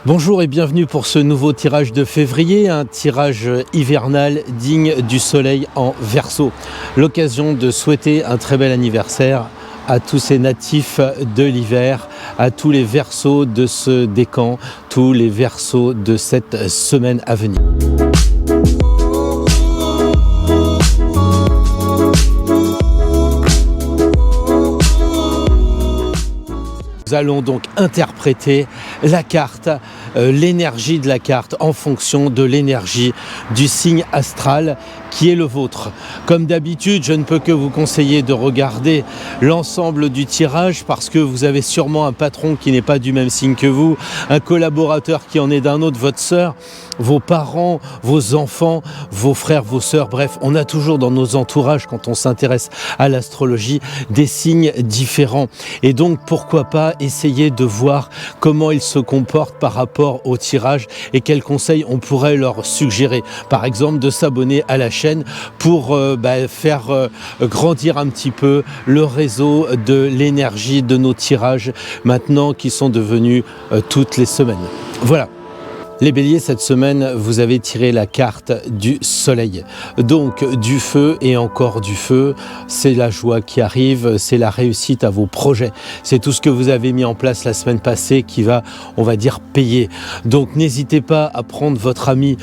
Bonjour et bienvenue pour ce nouveau tirage de février, un tirage hivernal digne du soleil en Verseau. L'occasion de souhaiter un très bel anniversaire à tous ces natifs de l'hiver, à tous les Verseaux de ce décan, tous les Verseaux de cette semaine à venir. Nous allons donc interpréter la carte, l'énergie de la carte en fonction de l'énergie du signe astral qui est le vôtre. Comme d'habitude, je ne peux que vous conseiller de regarder l'ensemble du tirage parce que vous avez sûrement un patron qui n'est pas du même signe que vous, un collaborateur qui en est d'un autre, votre sœur, vos parents, vos enfants, vos frères, vos sœurs, bref, on a toujours dans nos entourages, quand on s'intéresse à l'astrologie, des signes différents. Et donc, pourquoi pas essayer de voir comment ils se comportent par rapport au tirage et quels conseils on pourrait leur suggérer. Par exemple, de s'abonner à la chaîne pour faire grandir un petit peu le réseau de l'énergie de nos tirages maintenant qui sont devenus toutes les semaines. Voilà. Les béliers, cette semaine, vous avez tiré la carte du soleil. Donc, du feu et encore du feu, c'est la joie qui arrive, c'est la réussite à vos projets. C'est tout ce que vous avez mis en place la semaine passée qui va, on va dire, payer. Donc, n'hésitez pas à prendre votre ami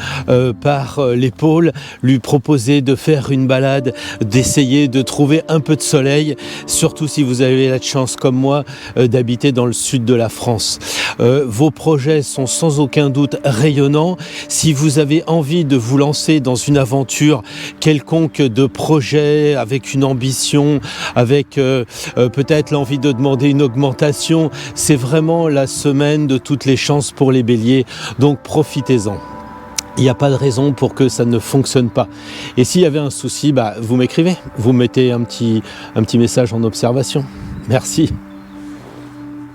par l'épaule, lui proposer de faire une balade, d'essayer de trouver un peu de soleil, surtout si vous avez la chance, comme moi, d'habiter dans le sud de la France. Vos projets sont sans aucun doute rayonnant. Si vous avez envie de vous lancer dans une aventure quelconque de projet avec une ambition, avec peut-être l'envie de demander une augmentation, c'est vraiment la semaine de toutes les chances pour les béliers. Donc profitez-en. Il n'y a pas de raison pour que ça ne fonctionne pas. Et s'il y avait un souci, vous m'écrivez. Vous mettez un petit message en observation. Merci.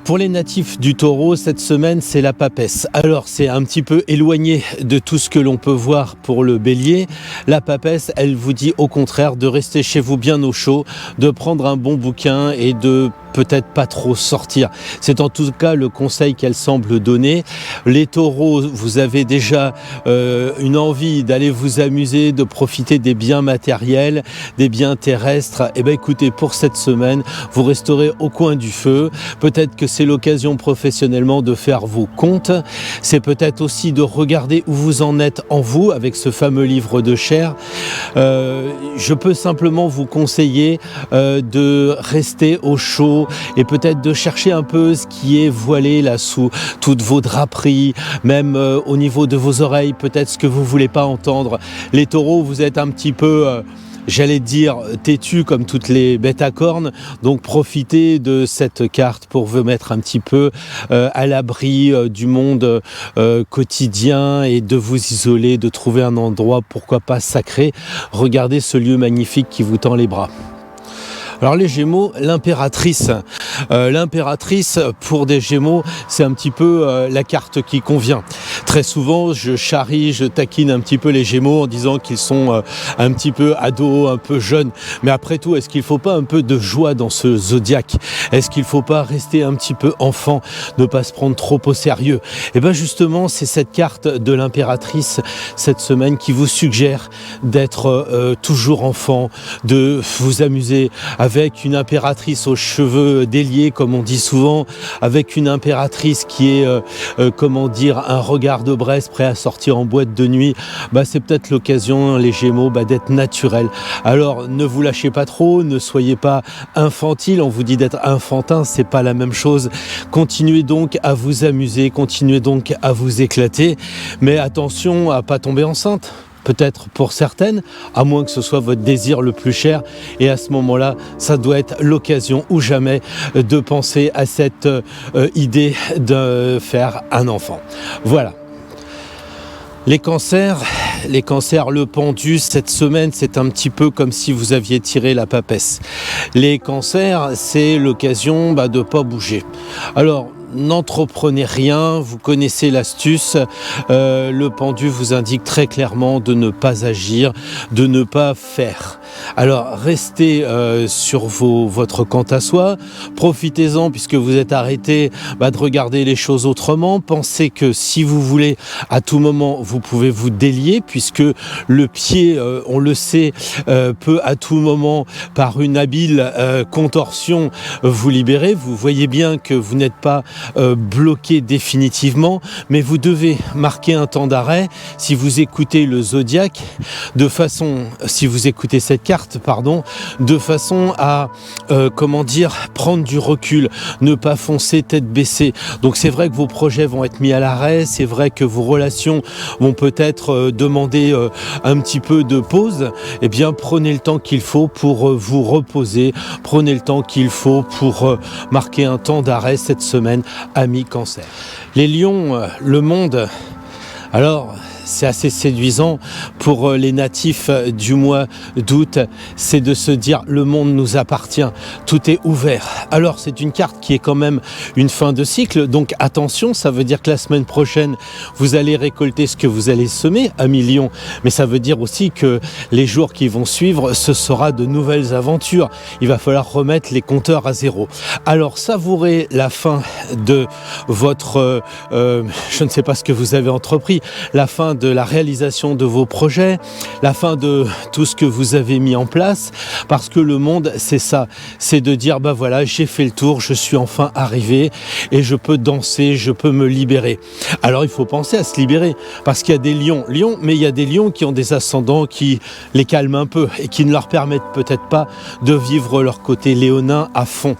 Pour les natifs du Taureau, cette semaine, c'est la papesse. Alors, c'est un petit peu éloigné de tout ce que l'on peut voir pour le Bélier. La papesse, elle vous dit au contraire de rester chez vous bien au chaud, de prendre un bon bouquin et de peut-être pas trop sortir. C'est en tout cas le conseil qu'elle semble donner. Les taureaux, vous avez déjà une envie d'aller vous amuser, de profiter des biens matériels, des biens terrestres. Eh bien écoutez, pour cette semaine, vous resterez au coin du feu. Peut-être que c'est l'occasion professionnellement de faire vos comptes. C'est peut-être aussi de regarder où vous en êtes en vous avec ce fameux livre de chair. Je peux simplement vous conseiller de rester au chaud et peut-être de chercher un peu ce qui est voilé là sous toutes vos draperies, même au niveau de vos oreilles, peut-être ce que vous ne voulez pas entendre. Les taureaux, vous êtes un petit peu... j'allais dire têtu comme toutes les bêtes à cornes, donc profitez de cette carte pour vous mettre un petit peu à l'abri du monde quotidien et de vous isoler, de trouver un endroit, pourquoi pas sacré. Regardez ce lieu magnifique qui vous tend les bras. Alors les Gémeaux, l'impératrice. L'impératrice, pour des Gémeaux, c'est un petit peu la carte qui convient. Très souvent, je charrie, je taquine un petit peu les Gémeaux en disant qu'ils sont un petit peu ados, un peu jeunes. Mais après tout, est-ce qu'il ne faut pas un peu de joie dans ce zodiaque? Est-ce qu'il ne faut pas rester un petit peu enfant, ne pas se prendre trop au sérieux? Et bien justement, c'est cette carte de l'impératrice cette semaine qui vous suggère d'être toujours enfant, de vous amuser avec une impératrice aux cheveux déliés, comme on dit souvent, avec une impératrice qui est, un regard de Brest prêt à sortir en boîte de nuit. C'est peut-être l'occasion, les Gémeaux, d'être naturel. Alors, ne vous lâchez pas trop, ne soyez pas infantile. On vous dit d'être enfantin, c'est pas la même chose. Continuez donc à vous amuser, continuez donc à vous éclater, mais attention à pas tomber enceinte. Peut-être pour certaines, à moins que ce soit votre désir le plus cher. Et à ce moment-là, ça doit être l'occasion ou jamais de penser à cette idée de faire un enfant. Voilà. Les cancers, le pendu, cette semaine, c'est un petit peu comme si vous aviez tiré la papesse. Les cancers, c'est l'occasion de ne pas bouger. Alors, n'entreprenez rien, vous connaissez l'astuce, le pendu vous indique très clairement de ne pas agir, de ne pas faire. Alors restez sur votre quant à soi, profitez-en puisque vous êtes arrêté de regarder les choses autrement, pensez que si vous voulez à tout moment vous pouvez vous délier puisque le pied, on le sait, peut à tout moment par une habile contorsion vous libérer. Vous voyez bien que vous n'êtes pas bloqué définitivement, mais vous devez marquer un temps d'arrêt. Si vous écoutez le zodiaque, si vous écoutez cette carte, de façon à prendre du recul, ne pas foncer tête baissée. Donc c'est vrai que vos projets vont être mis à l'arrêt, c'est vrai que vos relations vont peut-être demander un petit peu de pause. Eh bien prenez le temps qu'il faut pour vous reposer, prenez le temps qu'il faut pour marquer un temps d'arrêt cette semaine, amis Cancer. Les lions, le monde, alors c'est assez séduisant pour les natifs du mois d'août, c'est de se dire le monde nous appartient, tout est ouvert. Alors c'est une carte qui est quand même une fin de cycle, donc attention, ça veut dire que la semaine prochaine vous allez récolter ce que vous allez semer, amis Lions, mais ça veut dire aussi que les jours qui vont suivre, ce sera de nouvelles aventures, il va falloir remettre les compteurs à zéro. Alors savourez la fin de votre, je ne sais pas ce que vous avez entrepris, la fin de la réalisation de vos projets, la fin de tout ce que vous avez mis en place, parce que le monde, c'est ça, c'est de dire, voilà, j'ai fait le tour, je suis enfin arrivé et je peux danser, je peux me libérer. Alors il faut penser à se libérer, parce qu'il y a des lions, mais il y a des lions qui ont des ascendants qui les calment un peu et qui ne leur permettent peut-être pas de vivre leur côté léonin à fond.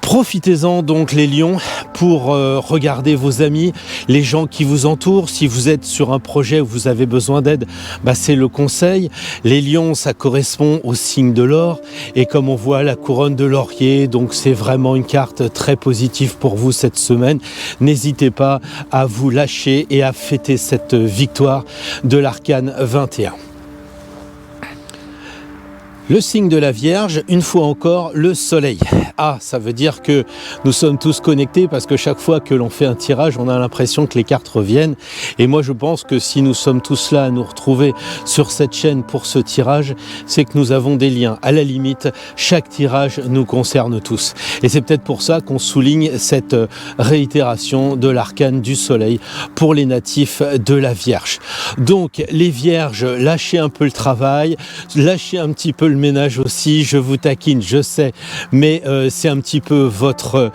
Profitez-en donc les lions pour regarder vos amis, les gens qui vous entourent. Si vous êtes sur un projet où vous avez besoin d'aide, c'est le conseil. Les lions, ça correspond au signe de l'or et comme on voit la couronne de laurier, donc c'est vraiment une carte très positive pour vous cette semaine. N'hésitez pas à vous lâcher et à fêter cette victoire de l'arcane 21. Le signe de la Vierge, une fois encore, le soleil. Ah, ça veut dire que nous sommes tous connectés parce que chaque fois que l'on fait un tirage, on a l'impression que les cartes reviennent. Et moi, je pense que si nous sommes tous là à nous retrouver sur cette chaîne pour ce tirage, c'est que nous avons des liens. À la limite, chaque tirage nous concerne tous. Et c'est peut-être pour ça qu'on souligne cette réitération de l'arcane du soleil pour les natifs de la Vierge. Donc, les Vierges, lâchez un peu le travail, lâchez un petit peu le ménage aussi, je vous taquine, je sais, mais c'est un petit peu votre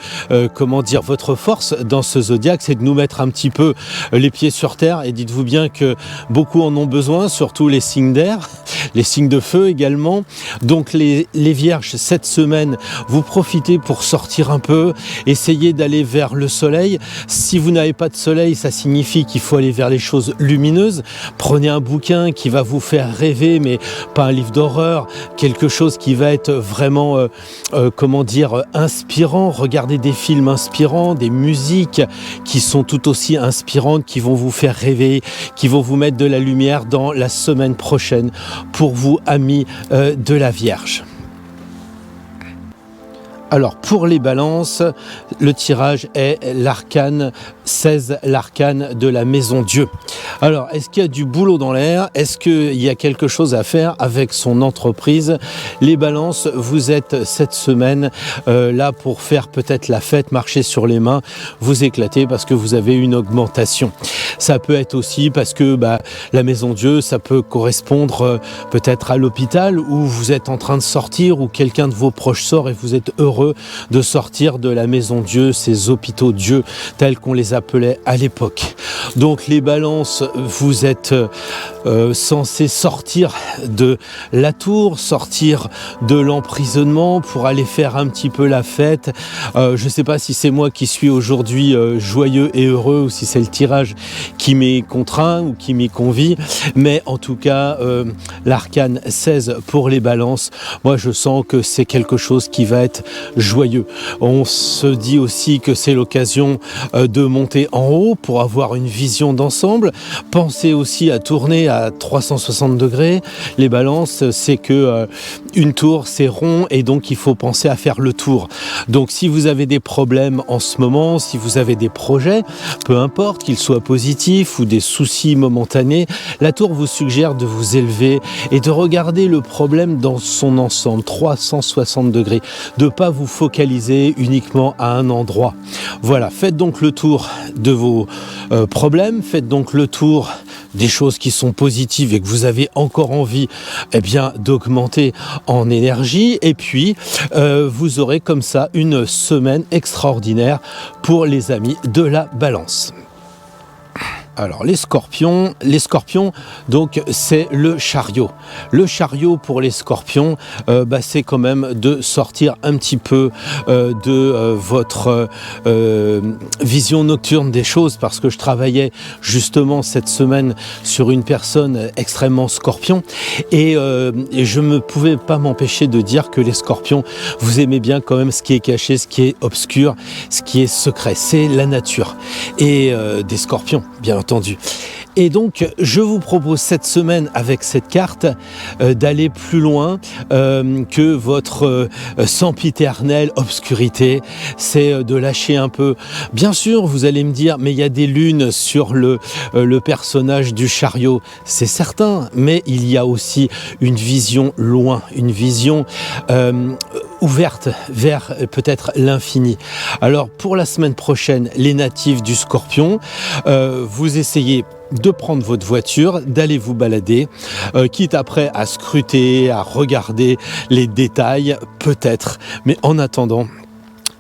force dans ce zodiaque, c'est de nous mettre un petit peu les pieds sur terre et dites-vous bien que beaucoup en ont besoin, surtout les signes d'air, les signes de feu également. Donc les Vierges, cette semaine, vous profitez pour sortir un peu, essayez d'aller vers le soleil. Si vous n'avez pas de soleil, ça signifie qu'il faut aller vers les choses lumineuses. Prenez un bouquin qui va vous faire rêver, mais pas un livre d'horreur, quelque chose qui va être vraiment inspirant. Regardez des films inspirants, des musiques qui sont tout aussi inspirantes, qui vont vous faire rêver, qui vont vous mettre de la lumière dans la semaine prochaine pour vous, amis de la Vierge. Alors pour les balances, le tirage est l'arcane 16, l'arcane de la maison Dieu. Alors est-ce qu'il y a du boulot dans l'air? Est-ce qu'il y a quelque chose à faire avec son entreprise? Les balances, vous êtes cette semaine là pour faire peut-être la fête, marcher sur les mains, vous éclater parce que vous avez une augmentation. Ça peut être aussi parce que la maison Dieu, ça peut correspondre peut-être à l'hôpital où vous êtes en train de sortir, ou quelqu'un de vos proches sort et vous êtes heureux de sortir de la maison Dieu, ces hôpitaux Dieu tels qu'on les appelait à l'époque. Donc les balances, vous êtes censés sortir de la tour, sortir de l'emprisonnement pour aller faire un petit peu la fête. Je ne sais pas si c'est moi qui suis aujourd'hui joyeux et heureux ou si c'est le tirage qui m'est contraint ou qui m'y convie, mais en tout cas l'arcane 16 pour les balances, moi je sens que c'est quelque chose qui va être joyeux. On se dit aussi que c'est l'occasion de monter en haut pour avoir une vision d'ensemble. Pensez aussi à tourner à 360 degrés. Les balances, c'est que une tour, c'est rond et donc il faut penser à faire le tour. Donc si vous avez des problèmes en ce moment, si vous avez des projets, peu importe qu'ils soient positifs ou des soucis momentanés, la tour vous suggère de vous élever et de regarder le problème dans son ensemble, 360 degrés, de ne pas vous focaliser uniquement à un endroit. Voilà, faites donc le tour de vos problèmes, faites donc le tour des choses qui sont positives et que vous avez encore envie d'augmenter en énergie, et puis vous aurez comme ça une semaine extraordinaire pour les amis de la Balance. Alors les scorpions, donc c'est le chariot. Le chariot pour les scorpions, c'est quand même de sortir un petit peu de votre vision nocturne des choses, parce que je travaillais justement cette semaine sur une personne extrêmement scorpion et je ne pouvais pas m'empêcher de dire que les scorpions, vous aimez bien quand même ce qui est caché, ce qui est obscur, ce qui est secret, c'est la nature et des scorpions bien entendu. Et donc, je vous propose cette semaine, avec cette carte, d'aller plus loin que votre sempiternelle obscurité. C'est de lâcher un peu. Bien sûr, vous allez me dire, mais il y a des lunes sur le personnage du chariot. C'est certain, mais il y a aussi une vision loin, une vision ouverte vers peut-être l'infini. Alors, pour la semaine prochaine, les natifs du Scorpion, vous essayez de prendre votre voiture, d'aller vous balader, quitte après à scruter, à regarder les détails, peut-être, mais en attendant,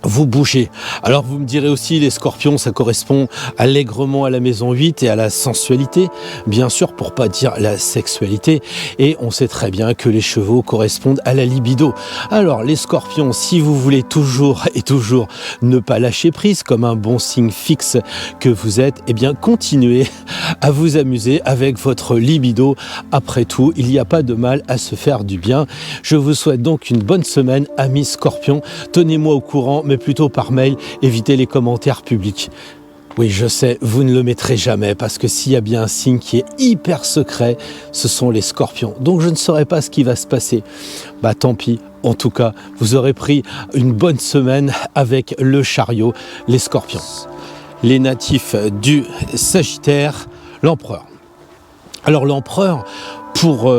vous bougez. Alors vous me direz aussi, les scorpions, ça correspond allègrement à la maison 8 et à la sensualité, bien sûr, pour pas dire la sexualité, et on sait très bien que les chevaux correspondent à la libido. Alors les scorpions, si vous voulez toujours et toujours ne pas lâcher prise, comme un bon signe fixe que vous êtes, continuez à vous amuser avec votre libido. Après tout, il n'y a pas de mal à se faire du bien. Je vous souhaite donc une bonne semaine, amis scorpions. Tenez-moi au courant, mais plutôt par mail, évitez les commentaires publics. Oui, je sais, vous ne le mettrez jamais, parce que s'il y a bien un signe qui est hyper secret, ce sont les scorpions. Donc je ne saurais pas ce qui va se passer. Tant pis, en tout cas, vous aurez pris une bonne semaine avec le chariot, les scorpions. Les natifs du Sagittaire, l'empereur. Alors l'empereur, pour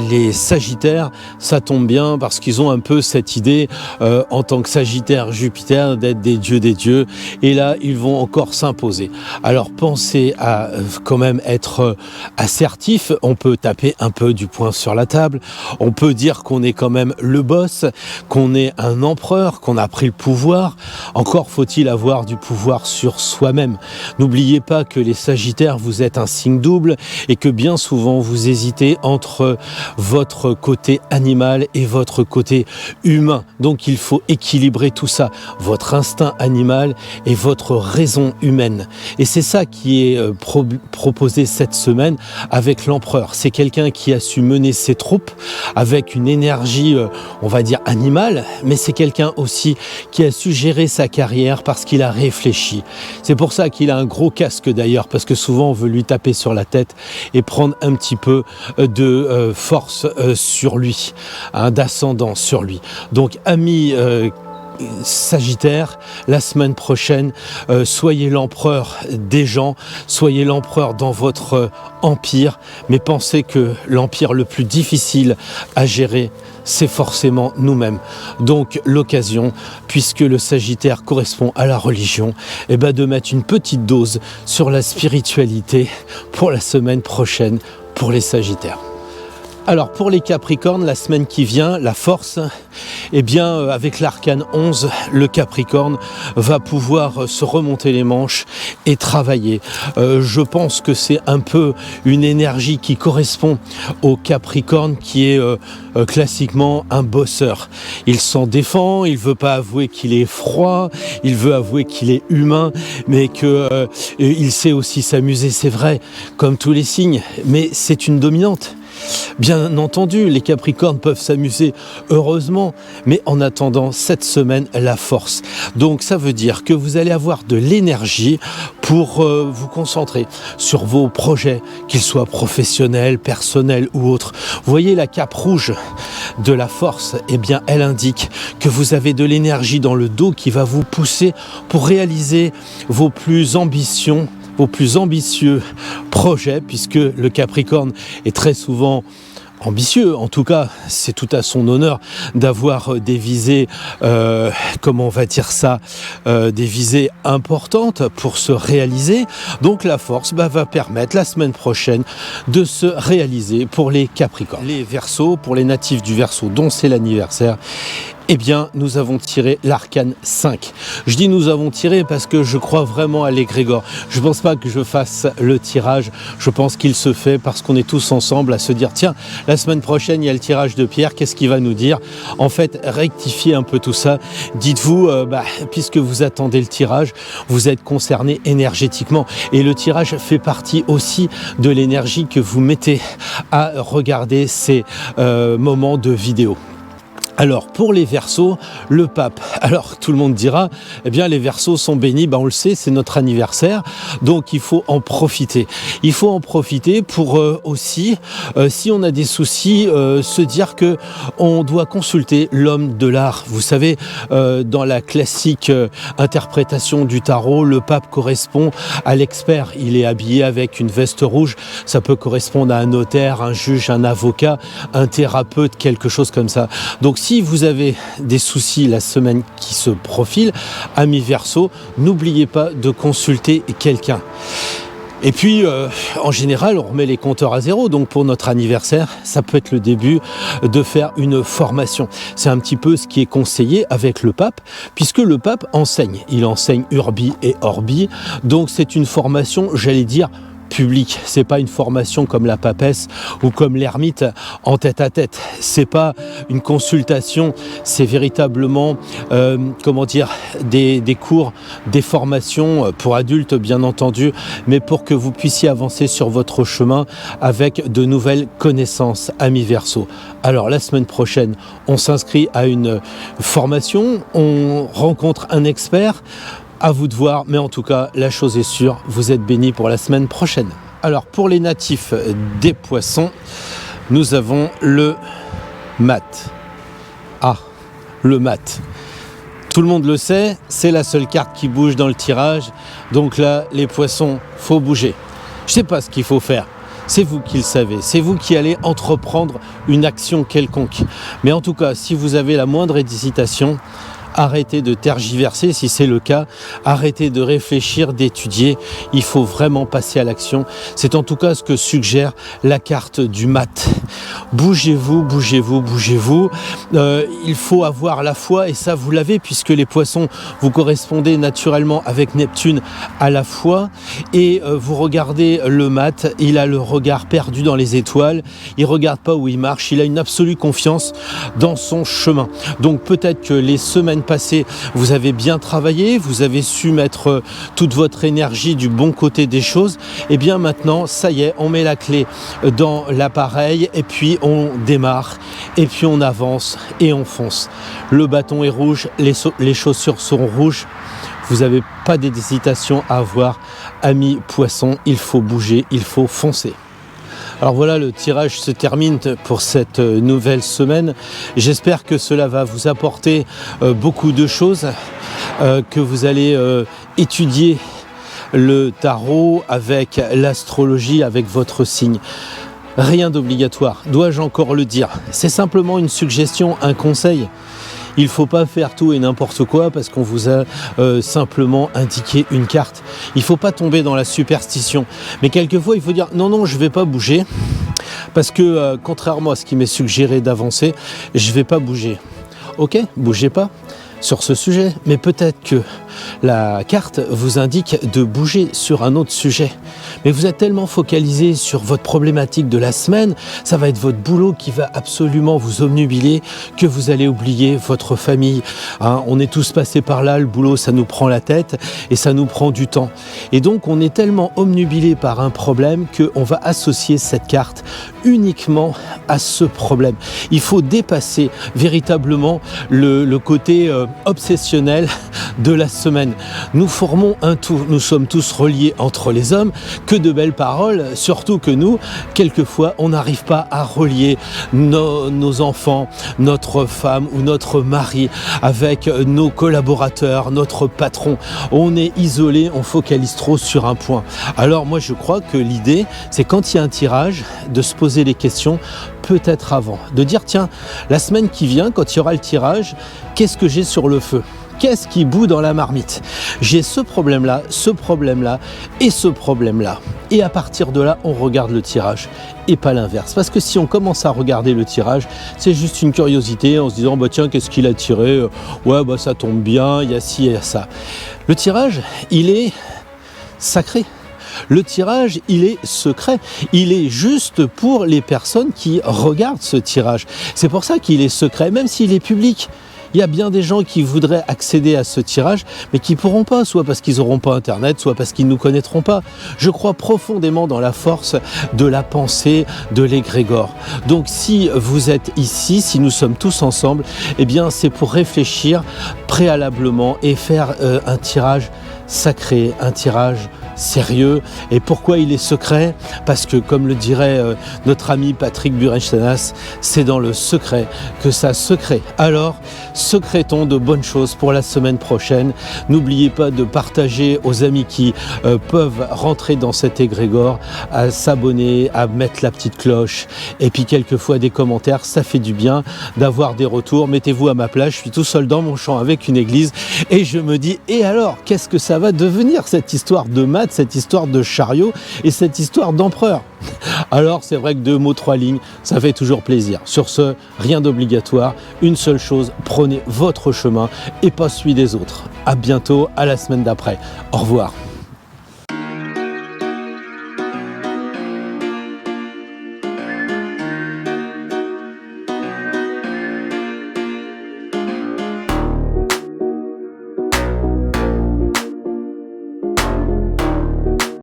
les Sagittaires, ça tombe bien parce qu'ils ont un peu cette idée en tant que Sagittaire Jupiter d'être des dieux, et là ils vont encore s'imposer. Alors pensez à quand même être assertif. On peut taper un peu du poing sur la table, on peut dire qu'on est quand même le boss, qu'on est un empereur, qu'on a pris le pouvoir. Encore faut-il avoir du pouvoir sur soi-même. N'oubliez pas que les Sagittaires, vous êtes un signe double et que bien souvent vous hésitez entre votre côté animal et votre côté humain. Donc il faut équilibrer tout ça, votre instinct animal et votre raison humaine. Et c'est ça qui est proposé cette semaine avec l'empereur. C'est quelqu'un qui a su mener ses troupes avec une énergie, on va dire animale, mais c'est quelqu'un aussi qui a su gérer sa carrière parce qu'il a réfléchi. C'est pour ça qu'il a un gros casque d'ailleurs, parce que souvent on veut lui taper sur la tête et prendre un petit peu de force sur lui, d'ascendant sur lui. Donc amis Sagittaire, la semaine prochaine, soyez l'empereur des gens, soyez l'empereur dans votre empire, mais pensez que l'empire le plus difficile à gérer, c'est forcément nous-mêmes. Donc l'occasion, puisque le Sagittaire correspond à la religion, de mettre une petite dose sur la spiritualité pour la semaine prochaine pour les Sagittaires. Alors pour les Capricornes, la semaine qui vient, la force, avec l'arcane 11, le Capricorne va pouvoir se remonter les manches et travailler. Je pense que c'est un peu une énergie qui correspond au Capricorne, qui est classiquement un bosseur. Il s'en défend, il ne veut pas avouer qu'il est froid, il veut avouer qu'il est humain, mais qu'il sait aussi s'amuser, c'est vrai, comme tous les signes, mais c'est une dominante. Bien entendu, les Capricornes peuvent s'amuser, heureusement, mais en attendant cette semaine, la force. Donc ça veut dire que vous allez avoir de l'énergie pour vous concentrer sur vos projets, qu'ils soient professionnels, personnels ou autres. Vous voyez la cape rouge de la force, eh bien elle indique que vous avez de l'énergie dans le dos qui va vous pousser pour réaliser vos plus ambitieux projets, puisque le Capricorne est très souvent ambitieux. En tout cas, c'est tout à son honneur d'avoir des visées, des visées importantes pour se réaliser. Donc la force va permettre la semaine prochaine de se réaliser pour les Capricornes. Les Verseaux, pour les natifs du Verseau dont c'est l'anniversaire, eh bien, nous avons tiré l'arcane 5. Je dis nous avons tiré parce que je crois vraiment à l'égrégore. Je ne pense pas que je fasse le tirage. Je pense qu'il se fait parce qu'on est tous ensemble à se dire tiens, la semaine prochaine, il y a le tirage de Pierre. Qu'est-ce qu'il va nous dire? En fait, rectifiez un peu tout ça. Dites-vous, puisque vous attendez le tirage, vous êtes concerné énergétiquement. Et le tirage fait partie aussi de l'énergie que vous mettez à regarder ces moments de vidéo. Alors pour les Verseaux, le pape, alors tout le monde dira, eh bien les Verseaux sont bénis, on le sait, c'est notre anniversaire, donc il faut en profiter. Il faut en profiter pour aussi, si on a des soucis, se dire que on doit consulter l'homme de l'art. Vous savez, dans la classique interprétation du tarot, le pape correspond à l'expert. Il est habillé avec une veste rouge, ça peut correspondre à un notaire, un juge, un avocat, un thérapeute, quelque chose comme ça. Donc si vous avez des soucis la semaine qui se profile, amis Verseau, n'oubliez pas de consulter quelqu'un. Et puis, en général, on remet les compteurs à zéro. Donc, pour notre anniversaire, ça peut être le début de faire une formation. C'est un petit peu ce qui est conseillé avec le pape, puisque le pape enseigne. Il enseigne Urbi et Orbi. Donc, c'est une formation, j'allais dire, public. C'est pas une formation comme la papesse ou comme l'ermite en tête à tête. C'est pas une consultation, c'est véritablement des cours, des formations pour adultes bien entendu, mais pour que vous puissiez avancer sur votre chemin avec de nouvelles connaissances, amis Verseau. Alors la semaine prochaine, on s'inscrit à une formation, on rencontre un expert. À vous de voir, mais en tout cas, la chose est sûre, vous êtes bénis pour la semaine prochaine. Alors, pour les natifs des Poissons, nous avons le mat. Ah, le mat. Tout le monde le sait, c'est la seule carte qui bouge dans le tirage. Donc là, les Poissons, faut bouger. Je ne sais pas ce qu'il faut faire. C'est vous qui le savez, c'est vous qui allez entreprendre une action quelconque. Mais en tout cas, si vous avez la moindre hésitation, arrêtez de tergiverser si c'est le cas, arrêtez de réfléchir, d'étudier, il faut vraiment passer à l'action. C'est en tout cas ce que suggère la carte du mat. Bougez-vous, bougez-vous, bougez-vous. Il faut avoir la foi et ça vous l'avez puisque les Poissons, vous correspondez naturellement avec Neptune à la foi et vous regardez le mat, il a le regard perdu dans les étoiles, il regarde pas où il marche, il a une absolue confiance dans son chemin. Donc peut-être que les semaines passées, vous avez bien travaillé, vous avez su mettre toute votre énergie du bon côté des choses, et bien maintenant, ça y est, on met la clé dans l'appareil et puis on démarre, et puis on avance et on fonce. Le bâton est rouge, les chaussures sont rouges, vous n'avez pas d'hésitation à avoir, amis Poissons, il faut bouger, il faut foncer. Alors voilà, le tirage se termine pour cette nouvelle semaine. J'espère que cela va vous apporter beaucoup de choses, que vous allez étudier le tarot avec l'astrologie, avec votre signe. Rien d'obligatoire, dois-je encore le dire? C'est simplement une suggestion, un conseil. Il ne faut pas faire tout et n'importe quoi parce qu'on vous a simplement indiqué une carte. Il ne faut pas tomber dans la superstition. Mais quelquefois, il faut dire non, je ne vais pas bouger parce que contrairement à ce qui m'est suggéré d'avancer, je ne vais pas bouger. Ok, bougez pas sur ce sujet, mais peut-être que la carte vous indique de bouger sur un autre sujet. Mais vous êtes tellement focalisé sur votre problématique de la semaine, ça va être votre boulot qui va absolument vous obnubiler, que vous allez oublier votre famille. Hein, on est tous passés par là, le boulot ça nous prend la tête et ça nous prend du temps. Et donc on est tellement obnubilé par un problème qu'on va associer cette carte uniquement à ce problème. Il faut dépasser véritablement le côté obsessionnel de la semaine. Nous formons un tout, nous sommes tous reliés entre les hommes, que de belles paroles, surtout que nous, quelquefois, on n'arrive pas à relier nos enfants, notre femme ou notre mari avec nos collaborateurs, notre patron. On est isolé, on focalise trop sur un point. Alors moi je crois que l'idée, c'est quand il y a un tirage, de se poser les questions peut-être avant, de dire tiens, la semaine qui vient, quand il y aura le tirage, qu'est-ce que j'ai sur le feu ? Qu'est-ce qui bout dans la marmite ? J'ai ce problème-là et ce problème-là. Et à partir de là, on regarde le tirage et pas l'inverse. Parce que si on commence à regarder le tirage, c'est juste une curiosité en se disant bah tiens, qu'est-ce qu'il a tiré ? Ouais, bah ça tombe bien, il y a ci et ça. Le tirage, il est sacré. Le tirage, il est secret. Il est juste pour les personnes qui regardent ce tirage. C'est pour ça qu'il est secret, même s'il est public. Il y a bien des gens qui voudraient accéder à ce tirage, mais qui ne pourront pas, soit parce qu'ils n'auront pas Internet, soit parce qu'ils ne nous connaîtront pas. Je crois profondément dans la force de la pensée de l'égrégore. Donc si vous êtes ici, si nous sommes tous ensemble, eh bien c'est pour réfléchir préalablement et faire un tirage sacré, un tirage sérieux. Et pourquoi il est secret ? Parce que, comme le dirait notre ami Patrick Burenstenas, c'est dans le secret que ça se crée. Alors, secrétons de bonnes choses pour la semaine prochaine. N'oubliez pas de partager aux amis qui peuvent rentrer dans cet égrégore, à s'abonner, à mettre la petite cloche, et puis quelquefois des commentaires, ça fait du bien d'avoir des retours. Mettez-vous à ma place, je suis tout seul dans mon champ avec une église, et je me dis, et alors, qu'est-ce que ça va devenir cette histoire de maths, cette histoire de chariot et cette histoire d'empereur? Alors c'est vrai que 2 mots, 3 lignes, ça fait toujours plaisir. Sur ce, rien d'obligatoire, une seule chose, prenez votre chemin et pas celui des autres. À bientôt, à la semaine d'après. Au revoir.